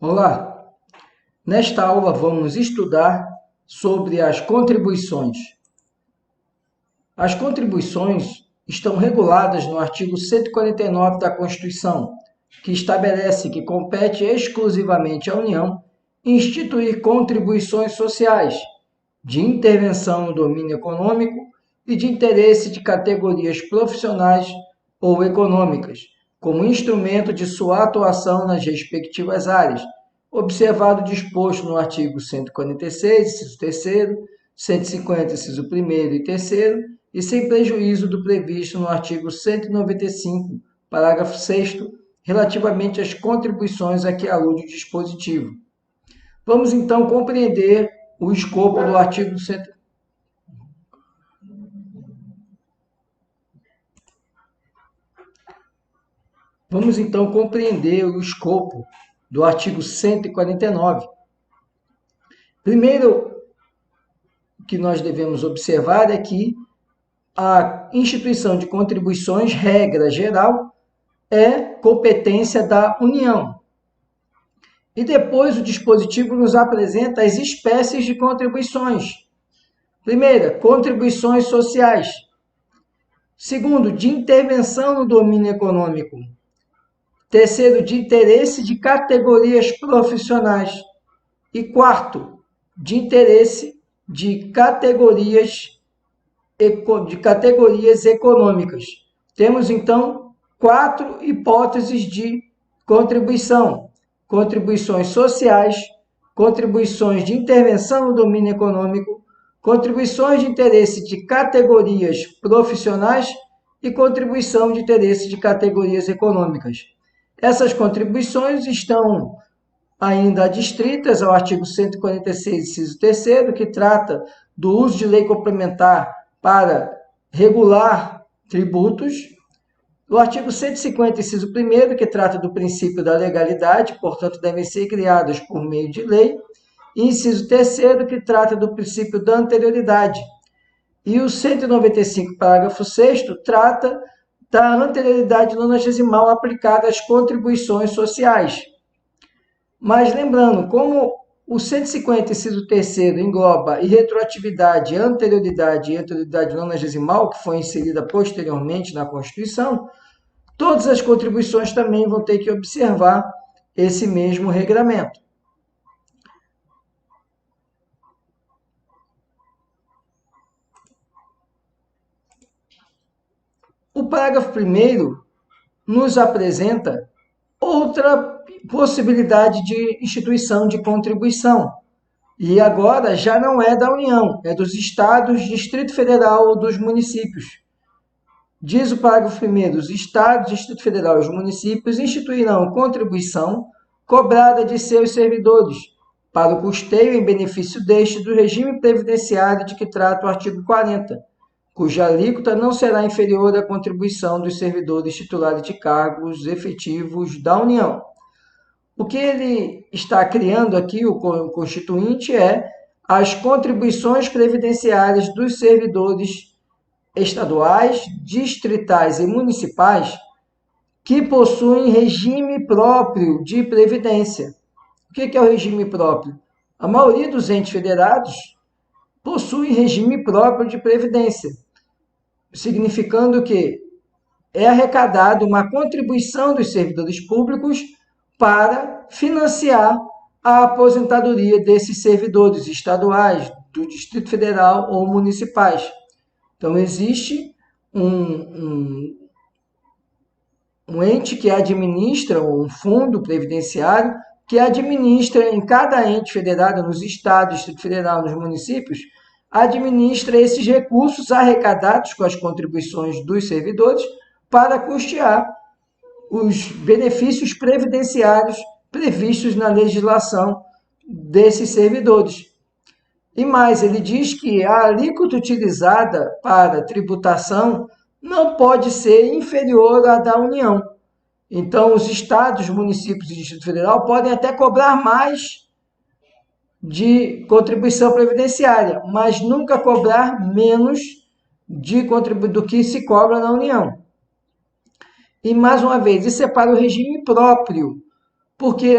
Olá! Nesta aula vamos estudar sobre as contribuições. As contribuições estão reguladas no artigo 149 da Constituição, que estabelece que compete exclusivamente à União instituir contribuições sociais de intervenção no domínio econômico e de interesse de categorias profissionais ou econômicas, como instrumento de sua atuação nas respectivas áreas, observado o disposto no artigo 146, inciso 3º, 150, inciso 1º e 3º, e sem prejuízo do previsto no artigo 195, parágrafo 6º, relativamente às contribuições a que alude o dispositivo. Vamos então compreender o escopo do artigo 100. Vamos então compreender o escopo do artigo 149. Primeiro que nós devemos observar é que a instituição de contribuições, regra geral, é competência da União. E depois o dispositivo nos apresenta as espécies de contribuições. Primeira, contribuições sociais. Segundo, de intervenção no domínio econômico. Terceiro, de interesse de categorias profissionais. E quarto, de interesse de categorias econômicas. Temos, então, 4 hipóteses de contribuição: contribuições sociais, contribuições de intervenção no domínio econômico, contribuições de interesse de categorias profissionais e contribuição de interesse de categorias econômicas. Essas contribuições estão ainda adstritas ao artigo 146, inciso 3º, que trata do uso de lei complementar para regular tributos. O artigo 150, inciso 1º, que trata do princípio da legalidade, portanto, devem ser criadas por meio de lei. E inciso 3º, que trata do princípio da anterioridade. E o 195, parágrafo 6º, trata da anterioridade nonagesimal aplicada às contribuições sociais. Mas lembrando, como o 150, inciso 3º, engloba irretroatividade, anterioridade e anterioridade nonagesimal, que foi inserida posteriormente na Constituição, todas as contribuições também vão ter que observar esse mesmo regramento. O parágrafo 1º nos apresenta outra possibilidade de instituição de contribuição. E agora já não é da União, é dos estados, Distrito Federal ou dos municípios. Diz o parágrafo 1º, os estados, Distrito Federal e os municípios instituirão contribuição cobrada de seus servidores para o custeio em benefício deste do regime previdenciário de que trata o artigo 40, cuja alíquota não será inferior à contribuição dos servidores titulares de cargos efetivos da União. O que ele está criando aqui, o Constituinte, é as contribuições previdenciárias dos servidores estaduais, distritais e municipais que possuem regime próprio de previdência. O que é o regime próprio? A maioria dos entes federados possui regime próprio de previdência, significando que é arrecadada uma contribuição dos servidores públicos para financiar a aposentadoria desses servidores estaduais, do Distrito Federal ou municipais. Então, existe um ente que administra, um fundo previdenciário, que administra em cada ente federado, nos estados, Distrito Federal, nos municípios, administra esses recursos arrecadados com as contribuições dos servidores para custear os benefícios previdenciários previstos na legislação desses servidores. E mais, ele diz que a alíquota utilizada para tributação não pode ser inferior à da União. Então, os estados, municípios e Distrito Federal podem até cobrar mais de contribuição previdenciária, mas nunca cobrar menos do que se cobra na União. E, mais uma vez, isso é para o regime próprio, porque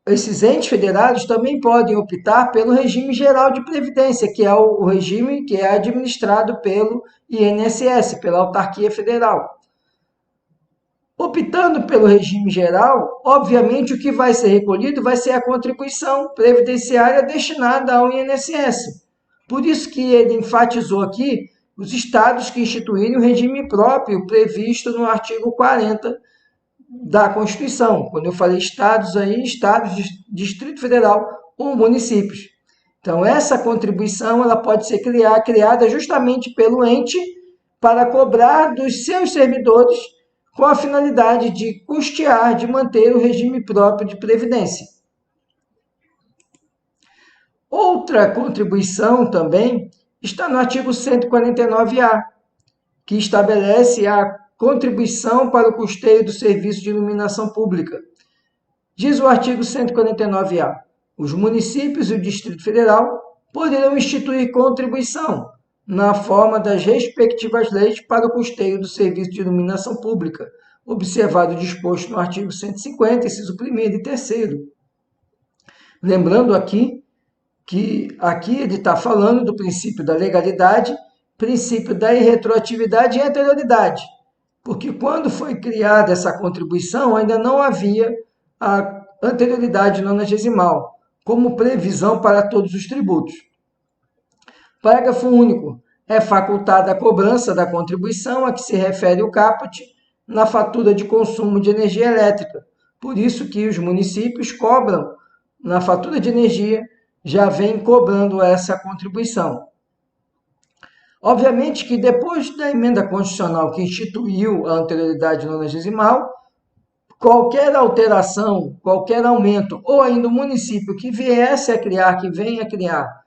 esses entes federados também podem optar pelo regime geral de previdência, que é o regime que é administrado pelo INSS, pela autarquia federal. Optando pelo regime geral, obviamente o que vai ser recolhido vai ser a contribuição previdenciária destinada ao INSS. Por isso que ele enfatizou aqui os estados que instituírem o regime próprio previsto no artigo 40 da Constituição. Quando eu falei estados aí, estados, Distrito Federal ou municípios. Então, essa contribuição ela pode ser criada justamente pelo ente para cobrar dos seus servidores com a finalidade de custear, de manter o regime próprio de previdência. Outra contribuição também está no artigo 149A, que estabelece a contribuição para o custeio do serviço de iluminação pública. Diz o artigo 149A, os municípios e o Distrito Federal poderão instituir contribuição na forma das respectivas leis para o custeio do serviço de iluminação pública, observado o disposto no artigo 150, inciso 1º e 3º. Lembrando aqui que aqui ele está falando do princípio da legalidade, princípio da irretroatividade e anterioridade, porque quando foi criada essa contribuição ainda não havia a anterioridade nonagesimal, como previsão para todos os tributos. Parágrafo único. É facultada a cobrança da contribuição a que se refere o caput na fatura de consumo de energia elétrica. Por isso que os municípios cobram na fatura de energia, já vem cobrando essa contribuição. Obviamente que depois da emenda constitucional que instituiu a anterioridade nonagesimal, qualquer alteração, qualquer aumento, ou ainda o município que viesse a criar, que venha a criar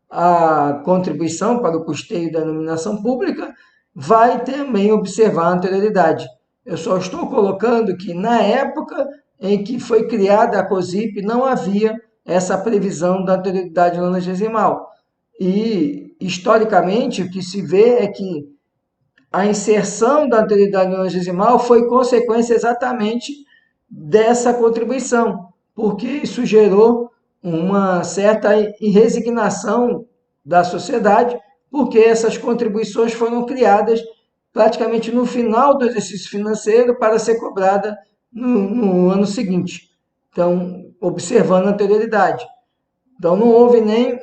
a contribuição para o custeio da iluminação pública, vai também observar a anterioridade. Eu só estou colocando que na época em que foi criada a COSIP não havia essa previsão da anterioridade nonagesimal. E, historicamente, o que se vê é que a inserção da anterioridade nonagesimal foi consequência exatamente dessa contribuição, porque isso gerou uma certa resignação da sociedade, porque essas contribuições foram criadas praticamente no final do exercício financeiro para ser cobrada no ano seguinte. Então, observando a anterioridade. Então, não houve nem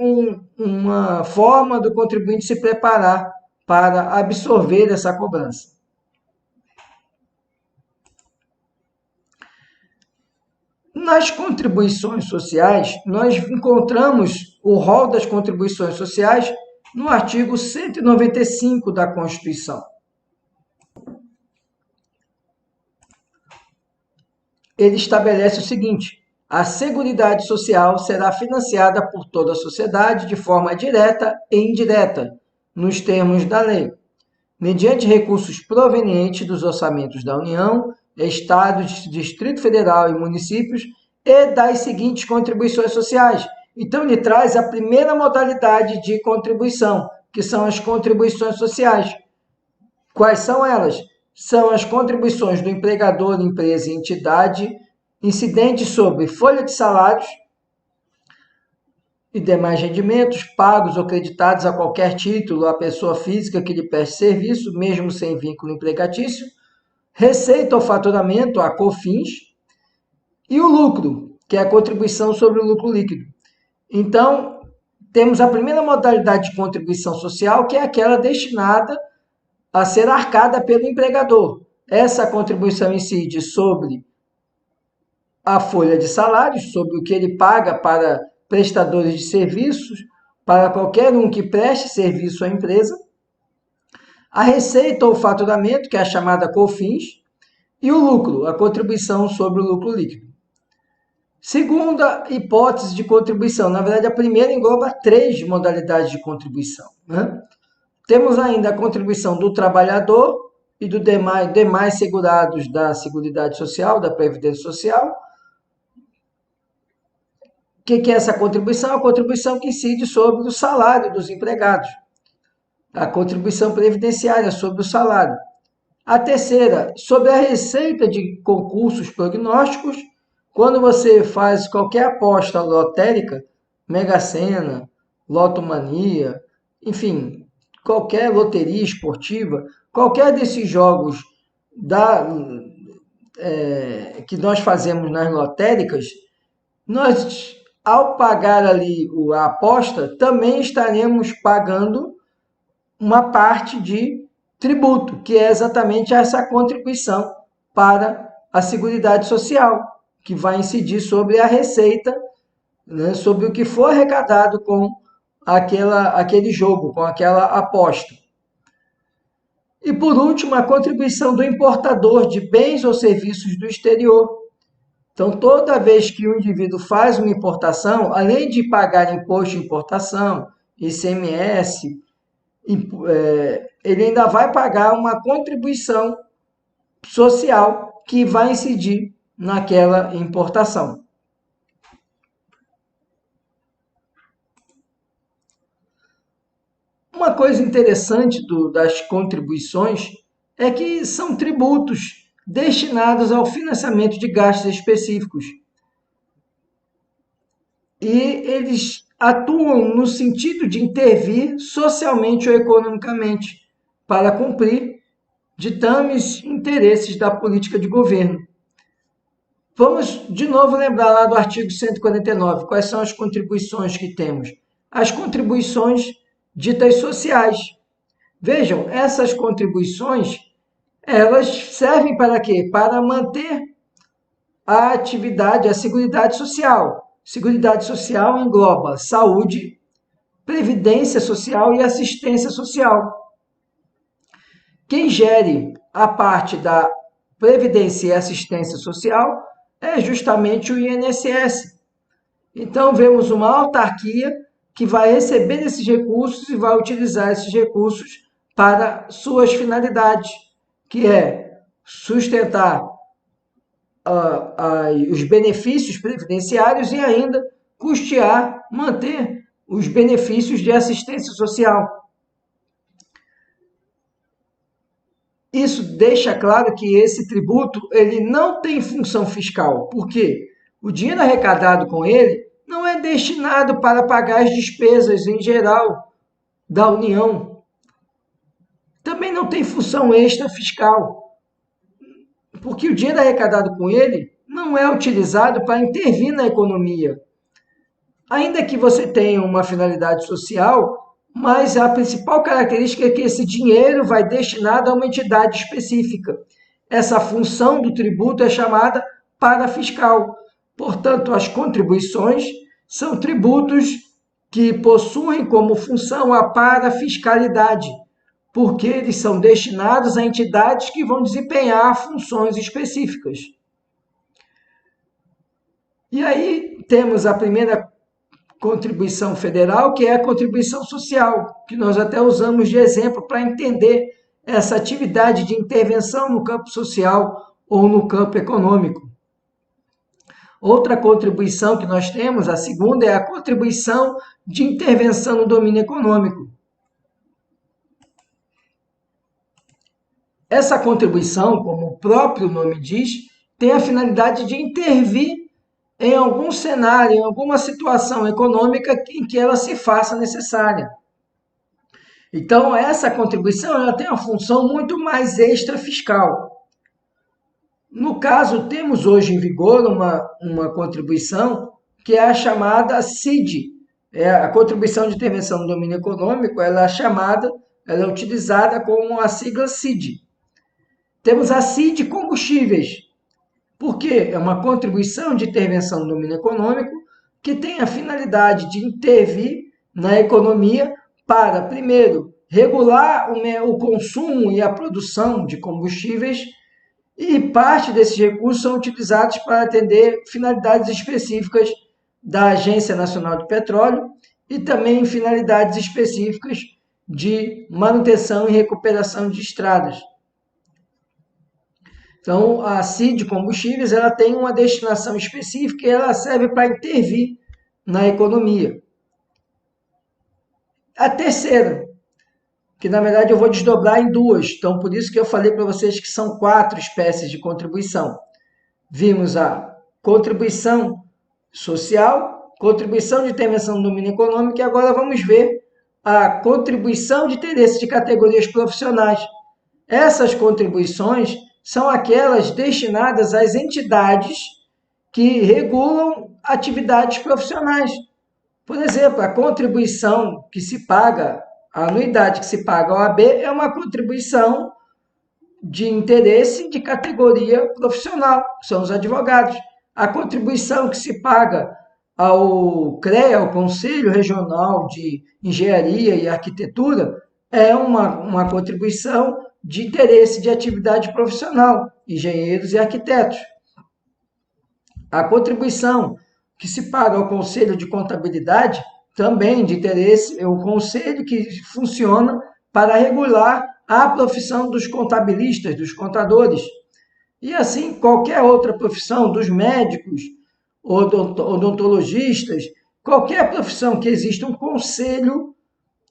uma forma do contribuinte se preparar para absorver essa cobrança. Nas contribuições sociais, nós encontramos o rol das contribuições sociais no artigo 195 da Constituição. Ele estabelece o seguinte: a Seguridade Social será financiada por toda a sociedade de forma direta e indireta, nos termos da lei, mediante recursos provenientes dos orçamentos da União, Estados, Distrito Federal e municípios e das seguintes contribuições sociais. Então, ele traz a primeira modalidade de contribuição, que são as contribuições sociais. Quais são elas? São as contribuições do empregador, empresa e entidade, incidentes sobre folha de salários e demais rendimentos pagos ou creditados a qualquer título à pessoa física que lhe preste serviço, mesmo sem vínculo empregatício, receita ou faturamento, a COFINS, e o lucro, que é a contribuição sobre o lucro líquido. Então, temos a primeira modalidade de contribuição social, que é aquela destinada a ser arcada pelo empregador. Essa contribuição incide sobre a folha de salários, sobre o que ele paga para prestadores de serviços, para qualquer um que preste serviço à empresa, a receita ou faturamento, que é a chamada COFINS, e o lucro, a contribuição sobre o lucro líquido. Segunda hipótese de contribuição, na verdade a primeira engloba 3 modalidades de contribuição, né? Temos ainda a contribuição do trabalhador e do demais segurados da Seguridade Social, da Previdência Social. O que é essa contribuição? A contribuição que incide sobre o salário dos empregados. A contribuição previdenciária sobre o salário. A terceira, sobre a receita de concursos prognósticos, quando você faz qualquer aposta lotérica, Mega Sena, Lotomania, enfim, qualquer loteria esportiva, qualquer desses jogos que nós fazemos nas lotéricas, nós, ao pagar ali a aposta, também estaremos pagando uma parte de tributo, que é exatamente essa contribuição para a Seguridade Social, que vai incidir sobre a receita, né, sobre o que for arrecadado com aquele jogo, com aquela aposta. E, por último, a contribuição do importador de bens ou serviços do exterior. Então, toda vez que o indivíduo faz uma importação, além de pagar imposto de importação, ICMS, ele ainda vai pagar uma contribuição social que vai incidir naquela importação. Uma coisa interessante das contribuições é que são tributos destinados ao financiamento de gastos específicos. E eles atuam no sentido de intervir socialmente ou economicamente para cumprir ditames e interesses da política de governo. Vamos de novo lembrar lá do artigo 149, quais são as contribuições que temos? As contribuições ditas sociais. Vejam, essas contribuições, elas servem para quê? Para manter a atividade, a Seguridade Social. Seguridade Social engloba saúde, previdência social e assistência social. Quem gere a parte da previdência e assistência social é justamente o INSS. Então, vemos uma autarquia que vai receber esses recursos e vai utilizar esses recursos para suas finalidades, que é sustentar os benefícios previdenciários e ainda custear, manter os benefícios de assistência social. Isso deixa claro que esse tributo ele não tem função fiscal, porque o dinheiro arrecadado com ele não é destinado para pagar as despesas em geral da União. Também não tem função extra fiscal, porque o dinheiro arrecadado com ele não é utilizado para intervir na economia. Ainda que você tenha uma finalidade social, mas a principal característica é que esse dinheiro vai destinado a uma entidade específica. Essa função do tributo é chamada parafiscal. Portanto, as contribuições são tributos que possuem como função a parafiscalidade, porque eles são destinados a entidades que vão desempenhar funções específicas. E aí temos a primeira contribuição federal, que é a contribuição social, que nós até usamos de exemplo para entender essa atividade de intervenção no campo social ou no campo econômico. Outra contribuição que nós temos, a segunda, é a contribuição de intervenção no domínio econômico. Essa contribuição, como o próprio nome diz, tem a finalidade de intervir em algum cenário, em alguma situação econômica em que ela se faça necessária. Então, essa contribuição ela tem uma função muito mais extrafiscal. No caso, temos hoje em vigor uma contribuição que é a chamada CID, a Contribuição de Intervenção no Domínio Econômico, ela é utilizada como a sigla CID. Temos a CID Combustíveis, porque é uma contribuição de intervenção no domínio econômico que tem a finalidade de intervir na economia para, primeiro, regular o consumo e a produção de combustíveis, e parte desses recursos são utilizados para atender finalidades específicas da Agência Nacional de Petróleo e também finalidades específicas de manutenção e recuperação de estradas. Então, a CID Combustíveis ela tem uma destinação específica e ela serve para intervir na economia. A terceira, que na verdade eu vou desdobrar em duas, então por isso que eu falei para vocês que são 4 espécies de contribuição. Vimos a contribuição social, contribuição de intervenção no domínio econômico, e agora vamos ver a contribuição de interesse de categorias profissionais. Essas contribuições são aquelas destinadas às entidades que regulam atividades profissionais. Por exemplo, a contribuição que se paga, a anuidade que se paga ao AB é uma contribuição de interesse de categoria profissional, são os advogados. A contribuição que se paga ao CREA, ao Conselho Regional de Engenharia e Arquitetura, é uma contribuição de interesse de atividade profissional, engenheiros e arquitetos. A contribuição que se paga ao Conselho de Contabilidade, também de interesse, é um conselho que funciona para regular a profissão dos contabilistas, dos contadores. E assim, qualquer outra profissão, dos médicos, odontologistas, qualquer profissão que exista um conselho,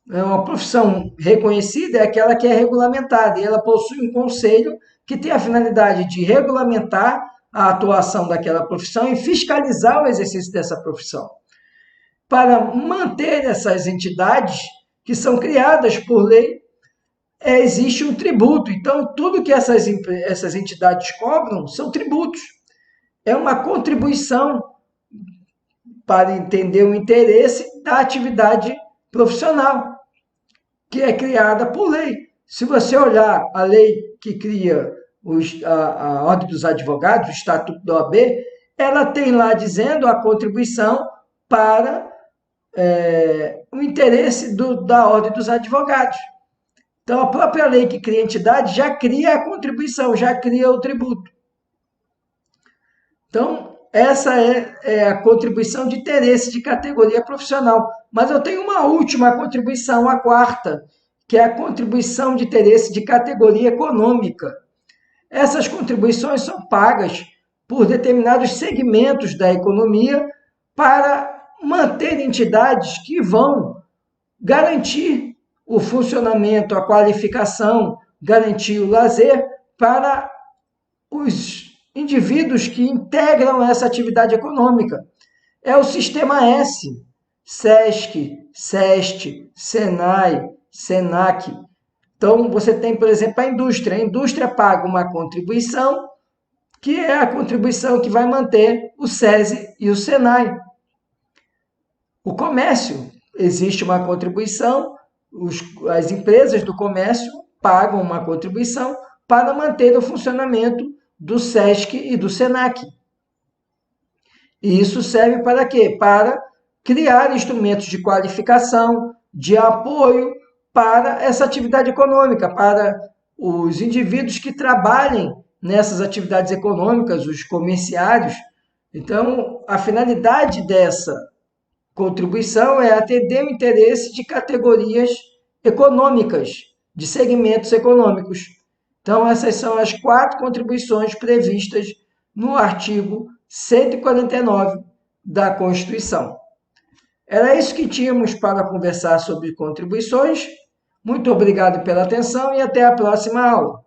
uma profissão reconhecida é aquela que é regulamentada, e ela possui um conselho que tem a finalidade de regulamentar a atuação daquela profissão e fiscalizar o exercício dessa profissão. Para manter essas entidades que são criadas por lei, existe um tributo. Então, tudo que essas entidades cobram são tributos. É uma contribuição para entender o interesse da atividade profissional, que é criada por lei. Se você olhar a lei que cria a Ordem dos Advogados, o Estatuto da OAB, ela tem lá dizendo a contribuição para o interesse da Ordem dos Advogados. Então, a própria lei que cria a entidade já cria a contribuição, já cria o tributo. Então, essa é a contribuição de interesse de categoria profissional. Mas eu tenho uma última contribuição, a quarta, que é a contribuição de interesse de categoria econômica. Essas contribuições são pagas por determinados segmentos da economia para manter entidades que vão garantir o funcionamento, a qualificação, garantir o lazer para os indivíduos que integram essa atividade econômica. É o Sistema S, SESC, SEST, SENAI, SENAC. Então, você tem, por exemplo, a indústria. A indústria paga uma contribuição, que é a contribuição que vai manter o SESI e o SENAI. O comércio, existe uma contribuição, as empresas do comércio pagam uma contribuição para manter o funcionamento do SESC e do SENAC. E isso serve para quê? Para criar instrumentos de qualificação, de apoio para essa atividade econômica, para os indivíduos que trabalhem nessas atividades econômicas, os comerciários. Então, a finalidade dessa contribuição é atender o interesse de categorias econômicas, de segmentos econômicos. Então, essas são as 4 contribuições previstas no artigo 149 da Constituição. Era isso que tínhamos para conversar sobre contribuições. Muito obrigado pela atenção e até a próxima aula.